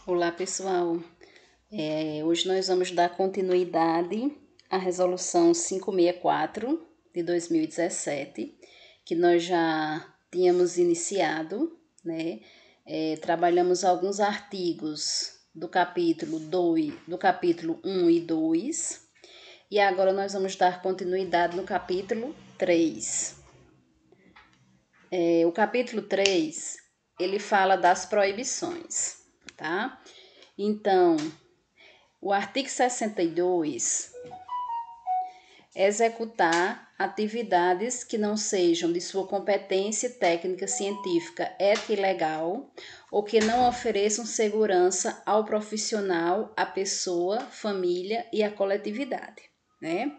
Olá, pessoal. Hoje nós vamos dar continuidade à Resolução 564 de 2017, que nós já tínhamos iniciado, né? Trabalhamos alguns artigos do capítulo 1 e 2, e agora nós vamos dar continuidade no capítulo 3. O capítulo 3, ele fala das proibições, tá? Então, o artigo 62, executar atividades que não sejam de sua competência técnica, científica, ética e legal, ou que não ofereçam segurança ao profissional, à pessoa, família e à coletividade, né?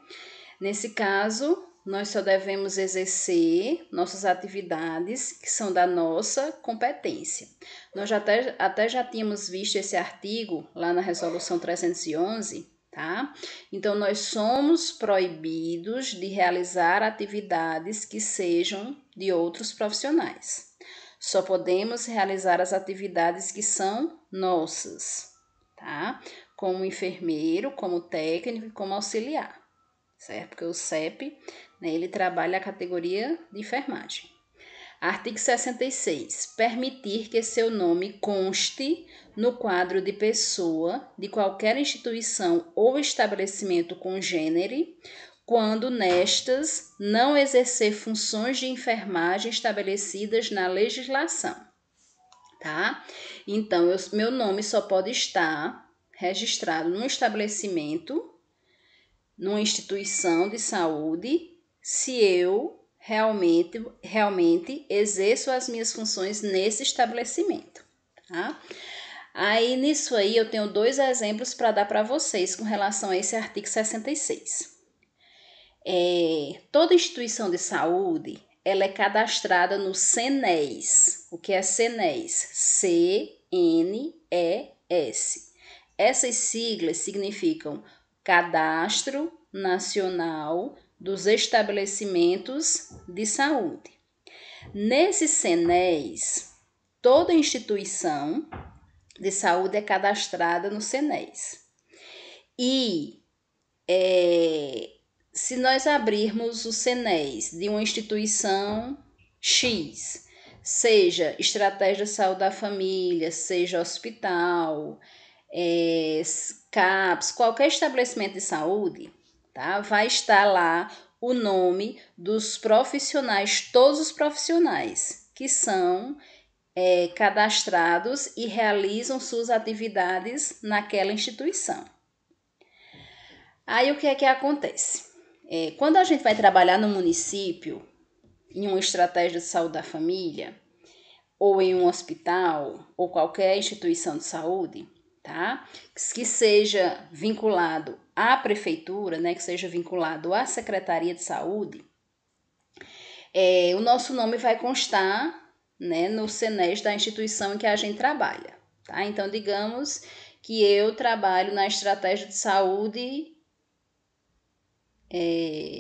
Nesse caso, nós só devemos exercer nossas atividades que são da nossa competência. Nós até já tínhamos visto esse artigo lá na Resolução 311, tá? Então, nós somos proibidos de realizar atividades que sejam de outros profissionais. Só podemos realizar as atividades que são nossas, tá? Como enfermeiro, como técnico e como auxiliar, certo? Porque o CEP, né, ele trabalha a categoria de enfermagem. Artigo 66. Permitir que seu nome conste no quadro de pessoa de qualquer instituição ou estabelecimento congênere, quando nestas não exercer funções de enfermagem estabelecidas na legislação, tá? Então, meu nome só pode estar registrado num estabelecimento, numa instituição de saúde, se eu realmente exerço as minhas funções nesse estabelecimento, tá? Aí, nisso aí, eu tenho dois exemplos para dar para vocês com relação a esse artigo 66. Toda instituição de saúde, ela é cadastrada no CNES. O que é CNES? C-N-E-S. Essas siglas significam Cadastro Nacional dos Estabelecimentos de Saúde. Nesse CNES, toda instituição de saúde é cadastrada no CNES. E se nós abrirmos o CNES de uma instituição X, seja estratégia de saúde da família, seja hospital, CAPS, qualquer estabelecimento de saúde, tá? Vai estar lá o nome dos profissionais, todos os profissionais que são cadastrados e realizam suas atividades naquela instituição. Aí o que é que acontece? Quando a gente vai trabalhar no município, em uma estratégia de saúde da família, ou em um hospital, ou qualquer instituição de saúde, tá? Que seja vinculado à prefeitura, né? Que seja vinculado à Secretaria de Saúde, o nosso nome vai constar, né, no CNES da instituição em que a gente trabalha, tá? Então, digamos que eu trabalho na estratégia de saúde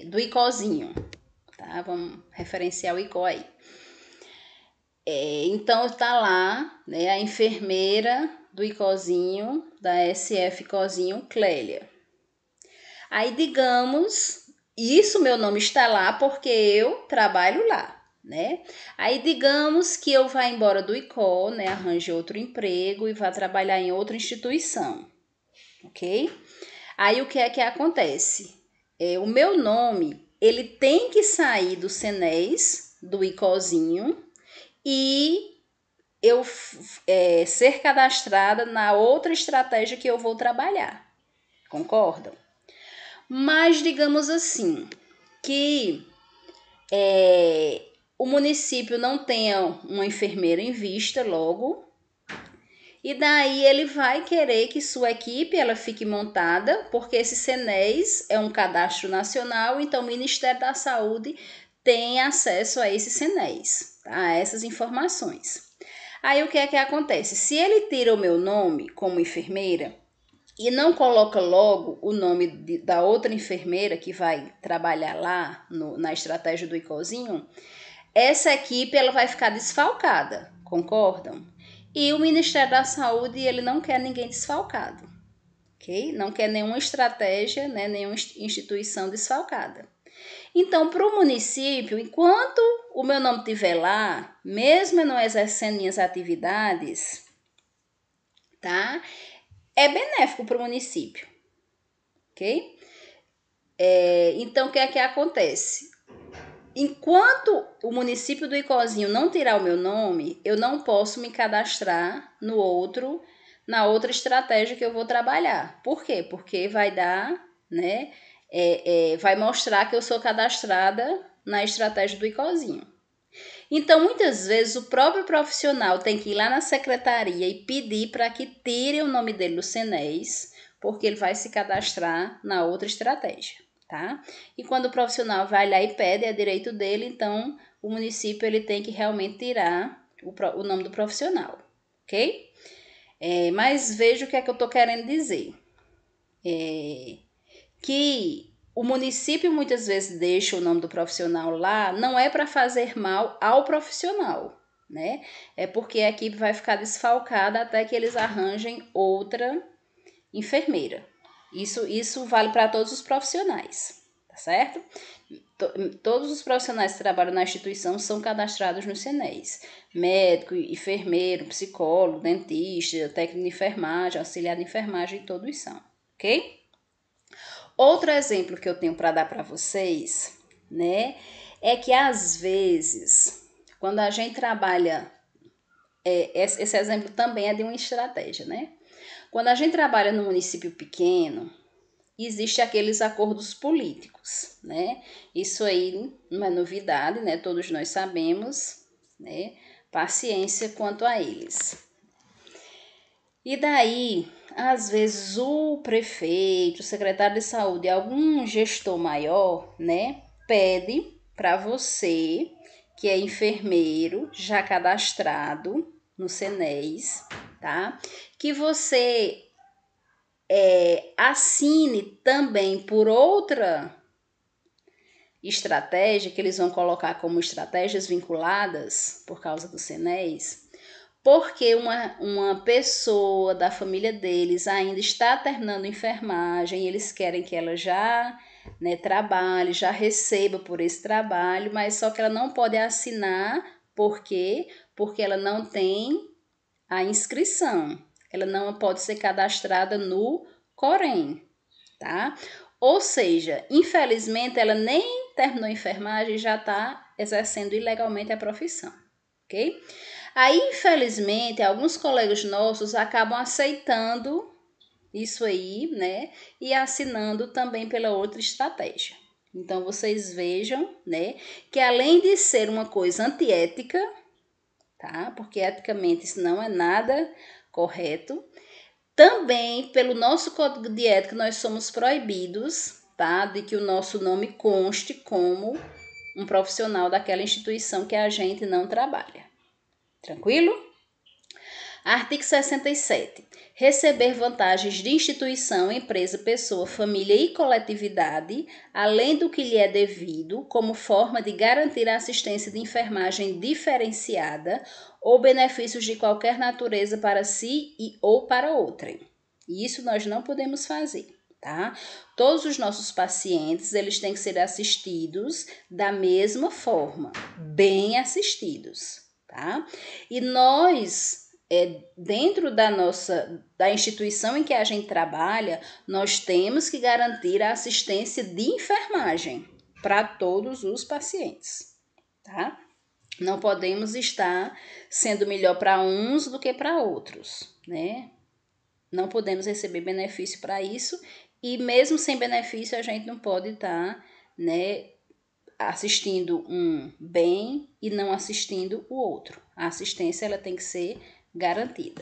do ICOzinho, tá? Vamos referenciar o ICO aí. Então, tá lá, né, a enfermeira do ICOzinho, da SF ICOzinho, Clélia. Aí, digamos, isso meu nome está lá porque eu trabalho lá, né? Aí, digamos que eu vá embora do ICO, né, arranje outro emprego e vá trabalhar em outra instituição, ok? Aí, o que é que acontece? O meu nome, ele tem que sair do CNES, do ICOzinho, e eu ser cadastrada na outra estratégia que eu vou trabalhar. Concordam? Mas digamos assim, que o município não tenha uma enfermeira em vista logo, e daí ele vai querer que sua equipe ela fique montada, porque esse CNES é um cadastro nacional, então o Ministério da Saúde tem acesso a esse CNES, tá? A essas informações. Aí o que é que acontece? Se ele tira o meu nome como enfermeira e não coloca logo o nome da outra enfermeira que vai trabalhar lá na estratégia do ICOzinho, essa equipe ela vai ficar desfalcada, concordam? E o Ministério da Saúde, ele não quer ninguém desfalcado, ok? Não quer nenhuma estratégia, né, nenhuma instituição desfalcada. Então, para o município, enquanto o meu nome estiver lá, mesmo eu não exercendo minhas atividades, tá? É benéfico para o município, ok? Então, o que é que acontece? Enquanto o município do Icozinho não tirar o meu nome, eu não posso me cadastrar na outra estratégia que eu vou trabalhar. Por quê? Porque vai dar, né? Vai mostrar que eu sou cadastrada na estratégia do Icozinho. Então, muitas vezes, o próprio profissional tem que ir lá na secretaria e pedir para que tirem o nome dele do CNES, porque ele vai se cadastrar na outra estratégia, tá? E quando o profissional vai lá e pede, é direito dele, então o município ele tem que realmente tirar o nome do profissional, ok? Mas veja o que é que eu estou querendo dizer. Que o município muitas vezes deixa o nome do profissional lá, não é para fazer mal ao profissional, né? É porque a equipe vai ficar desfalcada até que eles arranjem outra enfermeira. Isso vale para todos os profissionais, tá certo? Todos os profissionais que trabalham na instituição são cadastrados no CNES. Médico, enfermeiro, psicólogo, dentista, técnico de enfermagem, auxiliar de enfermagem, todos são, ok? Outro exemplo que eu tenho para dar para vocês, né, é que às vezes, quando a gente trabalha, esse exemplo também é de uma estratégia, né? Quando a gente trabalha no município pequeno, existe aqueles acordos políticos, né? Isso aí não é novidade, né? Todos nós sabemos, né? Paciência quanto a eles. E daí, às vezes, o prefeito, o secretário de saúde, algum gestor maior, né, pede para você, que é enfermeiro, já cadastrado no CNES, tá? Que você assine também por outra estratégia, que eles vão colocar como estratégias vinculadas por causa do CNES, porque uma pessoa da família deles ainda está terminando enfermagem, eles querem que ela já, né, trabalhe, já receba por esse trabalho, mas só que ela não pode assinar, por quê? Porque ela não tem a inscrição, ela não pode ser cadastrada no Corém, tá? Ou seja, infelizmente ela nem terminou a enfermagem e já está exercendo ilegalmente a profissão, ok? Aí, infelizmente, alguns colegas nossos acabam aceitando isso aí, né? E assinando também pela outra estratégia. Então, vocês vejam, né? Que além de ser uma coisa antiética, tá? Porque eticamente isso não é nada correto. Também, pelo nosso código de ética, nós somos proibidos, tá? De que o nosso nome conste como um profissional daquela instituição que a gente não trabalha. Tranquilo? Artigo 67. Receber vantagens de instituição, empresa, pessoa, família e coletividade, além do que lhe é devido, como forma de garantir a assistência de enfermagem diferenciada ou benefícios de qualquer natureza para si e ou para outrem. Isso nós não podemos fazer, tá? Todos os nossos pacientes, eles têm que ser assistidos da mesma forma, bem assistidos, tá? E nós dentro da instituição em que a gente trabalha, nós temos que garantir a assistência de enfermagem para todos os pacientes, tá? Não podemos estar sendo melhor para uns do que para outros, né? Não podemos receber benefício para isso e mesmo sem benefício a gente não pode estar, né, assistindo um bem e não assistindo o outro. A assistência ela tem que ser garantida.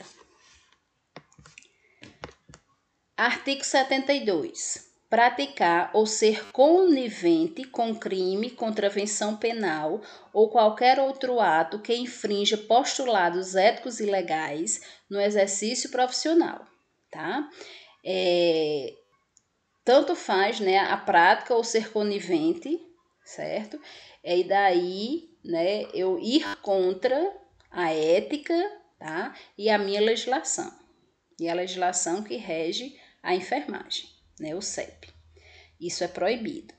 Artigo 72. Praticar ou ser conivente com crime, contravenção penal ou qualquer outro ato que infrinja postulados éticos e legais no exercício profissional, tá? Tanto faz, né, a prática ou ser conivente, certo? E daí, né, eu ir contra a ética, tá? E a minha legislação. E a legislação que rege a enfermagem, né? O CEP. Isso é proibido.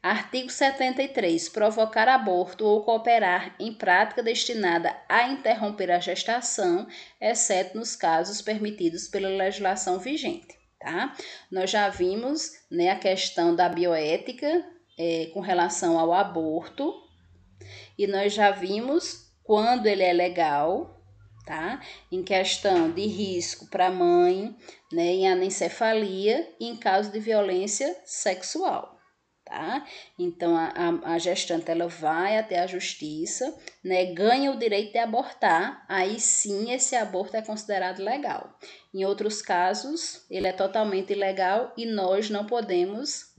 Artigo 73. Provocar aborto ou cooperar em prática destinada a interromper a gestação, exceto nos casos permitidos pela legislação vigente, tá? Nós já vimos, né, a questão da bioética com relação ao aborto, e nós já vimos quando ele é legal, tá? Em questão de risco para a mãe, né, em anencefalia e em caso de violência sexual. Tá? Então, a gestante ela vai até a justiça, né, ganha o direito de abortar, aí sim esse aborto é considerado legal. Em outros casos, ele é totalmente ilegal e nós não podemos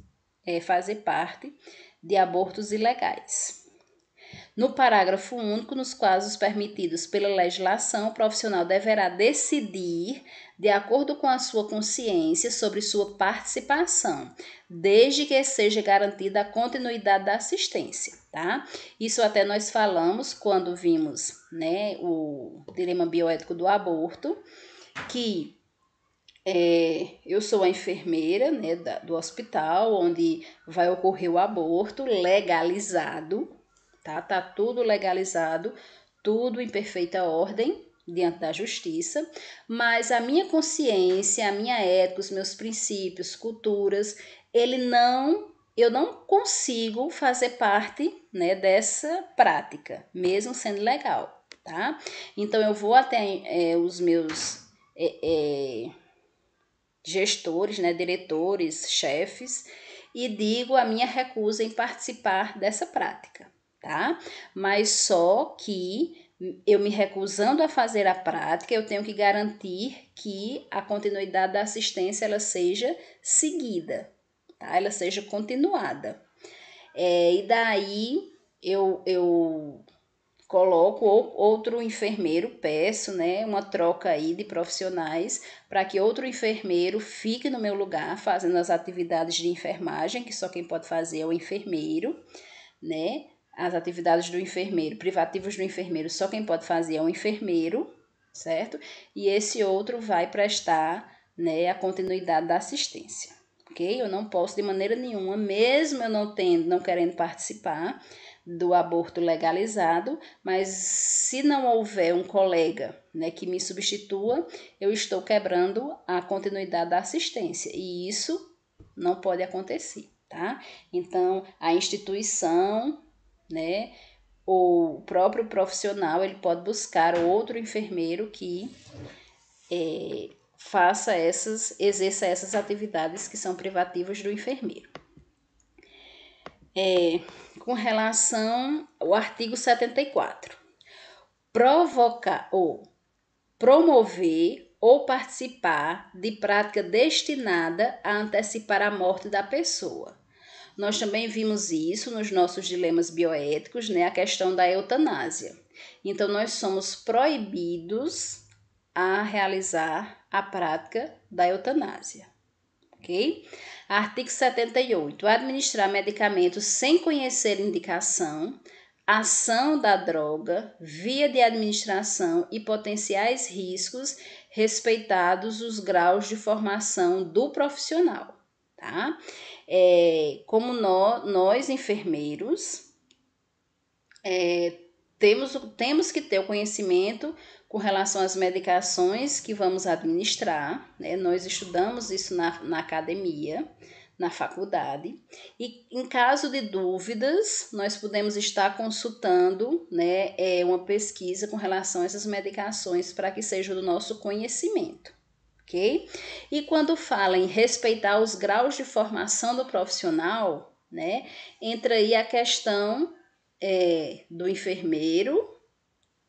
fazer parte de abortos ilegais. No parágrafo único, nos casos permitidos pela legislação, o profissional deverá decidir, de acordo com a sua consciência, sobre sua participação, desde que seja garantida a continuidade da assistência, tá? Isso até nós falamos quando vimos, né, o dilema bioético do aborto, que eu sou a enfermeira, né, do hospital onde vai ocorrer o aborto legalizado, tá tudo legalizado, tudo em perfeita ordem diante da justiça, mas a minha consciência, a minha ética, os meus princípios, culturas, eu não consigo fazer parte, né, dessa prática, mesmo sendo legal, tá? Então eu vou até os meus gestores, né, diretores, chefes, e digo a minha recusa em participar dessa prática, tá? Mas só que eu me recusando a fazer a prática, eu tenho que garantir que a continuidade da assistência ela seja seguida, tá? Ela seja continuada. E daí eu coloco outro enfermeiro, peço, né, uma troca aí de profissionais para que outro enfermeiro fique no meu lugar fazendo as atividades de enfermagem, que só quem pode fazer é o enfermeiro, né? As atividades do enfermeiro, privativos do enfermeiro, só quem pode fazer é o enfermeiro, certo? E esse outro vai prestar, né, a continuidade da assistência, ok? Eu não posso de maneira nenhuma, mesmo eu não querendo participar do aborto legalizado, mas se não houver um colega, né, que me substitua, eu estou quebrando a continuidade da assistência e isso não pode acontecer, tá? Então, a instituição, né, o próprio profissional, ele pode buscar outro enfermeiro que exerça essas atividades que são privativas do enfermeiro. Com relação ao artigo 74, provocar ou promover ou participar de prática destinada a antecipar a morte da pessoa. Nós também vimos isso nos nossos dilemas bioéticos, né, a questão da eutanásia. Então, nós somos proibidos a realizar a prática da eutanásia, ok? Artigo 78. Administrar medicamentos sem conhecer indicação, ação da droga, via de administração e potenciais riscos, respeitados os graus de formação do profissional, tá? Como nós enfermeiros, temos que ter o conhecimento com relação às medicações que vamos administrar, né? Nós estudamos isso na academia, na faculdade, e em caso de dúvidas, nós podemos estar consultando, né, uma pesquisa com relação a essas medicações para que seja do nosso conhecimento, ok? E quando fala em respeitar os graus de formação do profissional, né, entra aí a questão do enfermeiro,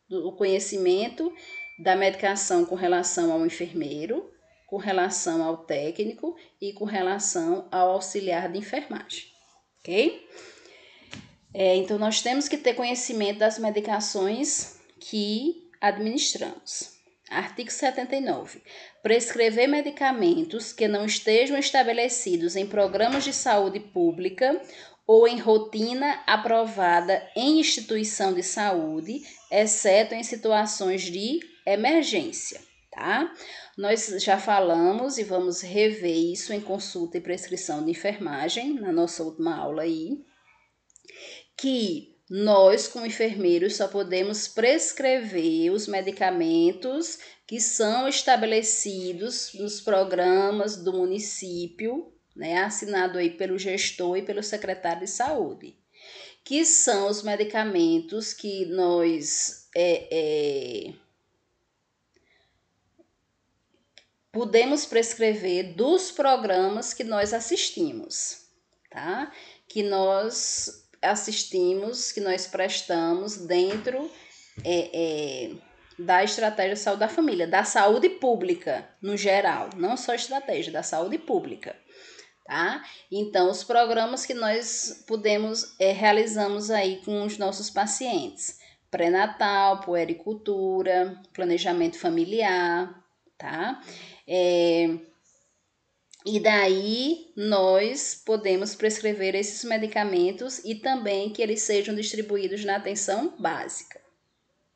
do conhecimento da medicação com relação ao enfermeiro, com relação ao técnico e com relação ao auxiliar de enfermagem, ok? Então, nós temos que ter conhecimento das medicações que administramos. Artigo 79. Prescrever medicamentos que não estejam estabelecidos em programas de saúde pública ou em rotina aprovada em instituição de saúde, exceto em situações de emergência, tá? Nós já falamos e vamos rever isso em consulta e prescrição de enfermagem, na nossa última aula aí, que nós, como enfermeiros, só podemos prescrever os medicamentos que são estabelecidos nos programas do município, né, assinado aí pelo gestor e pelo secretário de saúde, que são os medicamentos que nós podemos prescrever dos programas que nós assistimos, tá? Que nós assistimos, que nós prestamos dentro da estratégia de saúde da família, da saúde pública no geral, não só estratégia, da saúde pública, tá? Então, os programas que nós realizamos aí com os nossos pacientes, pré-natal, puericultura, planejamento familiar, tá? E daí nós podemos prescrever esses medicamentos e também que eles sejam distribuídos na atenção básica,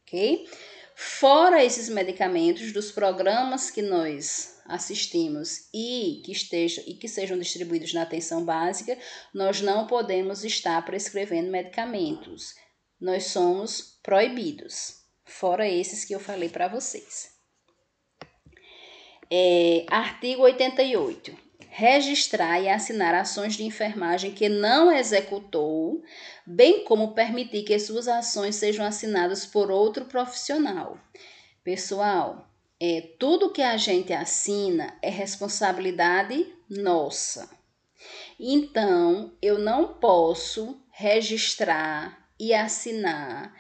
ok? Fora esses medicamentos dos programas que nós assistimos e que sejam distribuídos na atenção básica, nós não podemos estar prescrevendo medicamentos. Nós somos proibidos, fora esses que eu falei para vocês. Artigo 88. Registrar e assinar ações de enfermagem que não executou, bem como permitir que suas ações sejam assinadas por outro profissional. Pessoal, tudo que a gente assina é responsabilidade nossa. Então, eu não posso registrar e assinar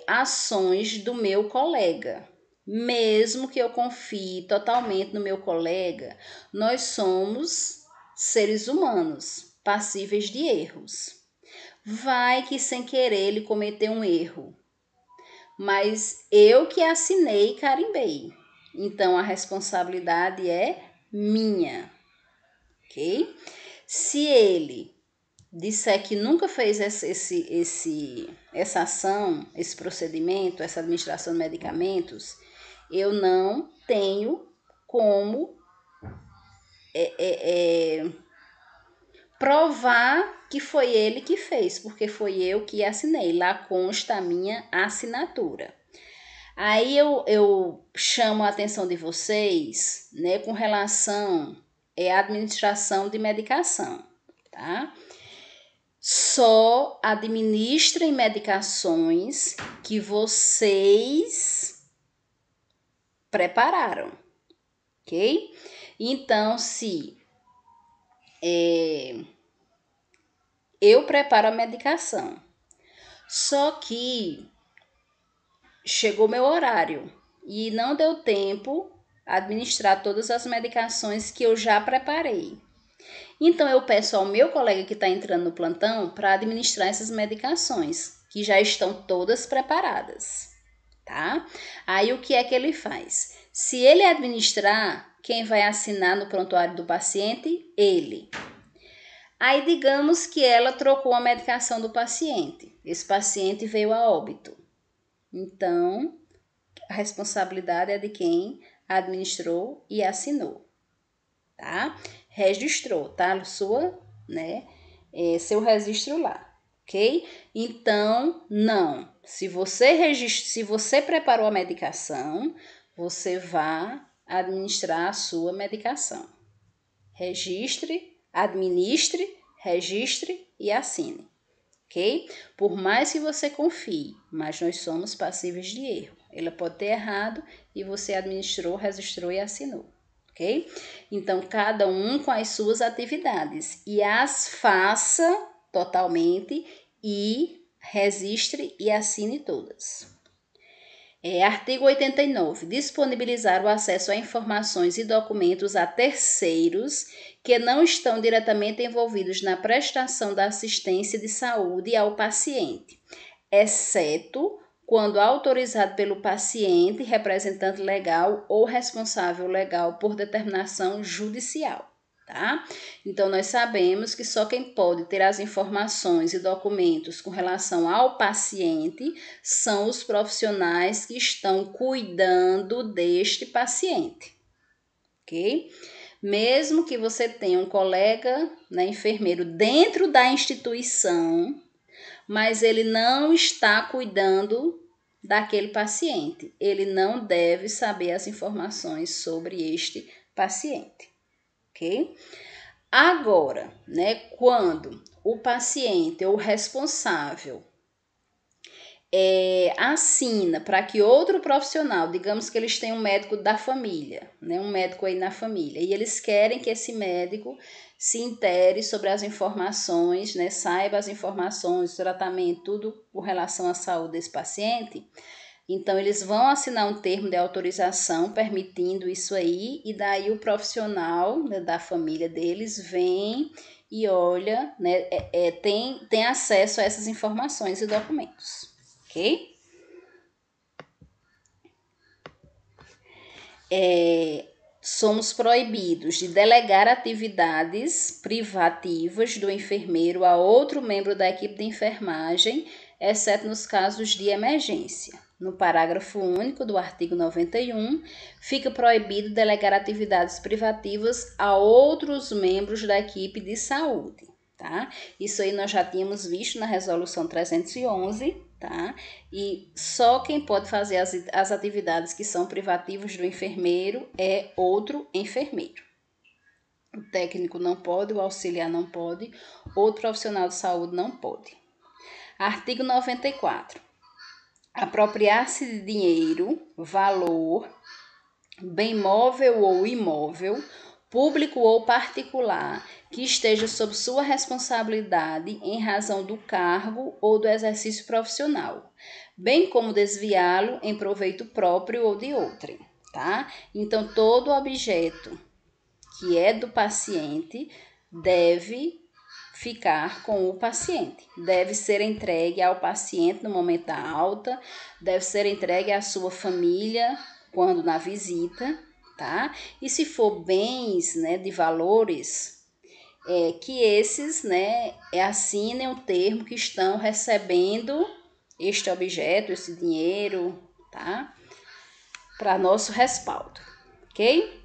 ações do meu colega. Mesmo que eu confie totalmente no meu colega, nós somos seres humanos, passíveis de erros. Vai que sem querer ele cometeu um erro, mas eu que assinei e carimbei. Então a responsabilidade é minha, ok? Se ele disser que nunca fez essa ação, esse procedimento, essa administração de medicamentos, eu não tenho como provar que foi ele que fez, porque foi eu que assinei. Lá consta a minha assinatura. Aí eu chamo a atenção de vocês, né, com relação à administração de medicação, tá? Só administrem medicações que vocês prepararam, ok? Então, se eu preparo a medicação, só que chegou meu horário e não deu tempo administrar todas as medicações que eu já preparei. Então, eu peço ao meu colega que está entrando no plantão para administrar essas medicações, que já estão todas preparadas, tá? Aí, o que é que ele faz? Se ele administrar, quem vai assinar no prontuário do paciente? Ele. Aí, digamos que ela trocou a medicação do paciente. Esse paciente veio a óbito. Então, a responsabilidade é de quem administrou e assinou, tá? Registrou, tá? Seu registro lá, ok? Então, não. Se você preparou a medicação, você vai administrar a sua medicação. Administre, registre e assine, ok? Por mais que você confie, mas nós somos passíveis de erro. Ela pode ter errado e você administrou, registrou e assinou, ok? Então, cada um com as suas atividades e as faça totalmente e registre e assine todas. Artigo 89. Disponibilizar o acesso a informações e documentos a terceiros que não estão diretamente envolvidos na prestação da assistência de saúde ao paciente, exceto quando autorizado pelo paciente, representante legal ou responsável legal por determinação judicial. tá? Então, nós sabemos que só quem pode ter as informações e documentos com relação ao paciente são os profissionais que estão cuidando deste paciente, ok? Mesmo que você tenha um colega, né, enfermeiro dentro da instituição, mas ele não está cuidando daquele paciente, ele não deve saber as informações sobre este paciente, ok? Agora, né, quando o paciente ou o responsável assina para que outro profissional, digamos que eles têm um médico da família, né, um médico aí na família, e eles querem que esse médico se intere sobre as informações, né, saiba as informações, o tratamento, tudo com relação à saúde desse paciente, então eles vão assinar um termo de autorização permitindo isso aí, e daí o profissional, né, da família deles vem e olha, né, tem acesso a essas informações e documentos. Ok? Somos proibidos de delegar atividades privativas do enfermeiro a outro membro da equipe de enfermagem, exceto nos casos de emergência. No parágrafo único do artigo 91, fica proibido delegar atividades privativas a outros membros da equipe de saúde, tá? Isso aí nós já tínhamos visto na resolução 311, tá? E só quem pode fazer as atividades que são privativas do enfermeiro é outro enfermeiro. O técnico não pode, o auxiliar não pode, outro profissional de saúde não pode. Artigo 94. Apropriar-se de dinheiro, valor, bem móvel ou imóvel, público ou particular, que esteja sob sua responsabilidade em razão do cargo ou do exercício profissional, bem como desviá-lo em proveito próprio ou de outrem, tá? Então, todo objeto que é do paciente deve ficar com o paciente, deve ser entregue ao paciente no momento da alta, deve ser entregue à sua família quando na visita, tá? E se for bens, né, de valores, que esses, né, assinem um termo que estão recebendo este objeto, esse dinheiro, tá? Para nosso respaldo, ok?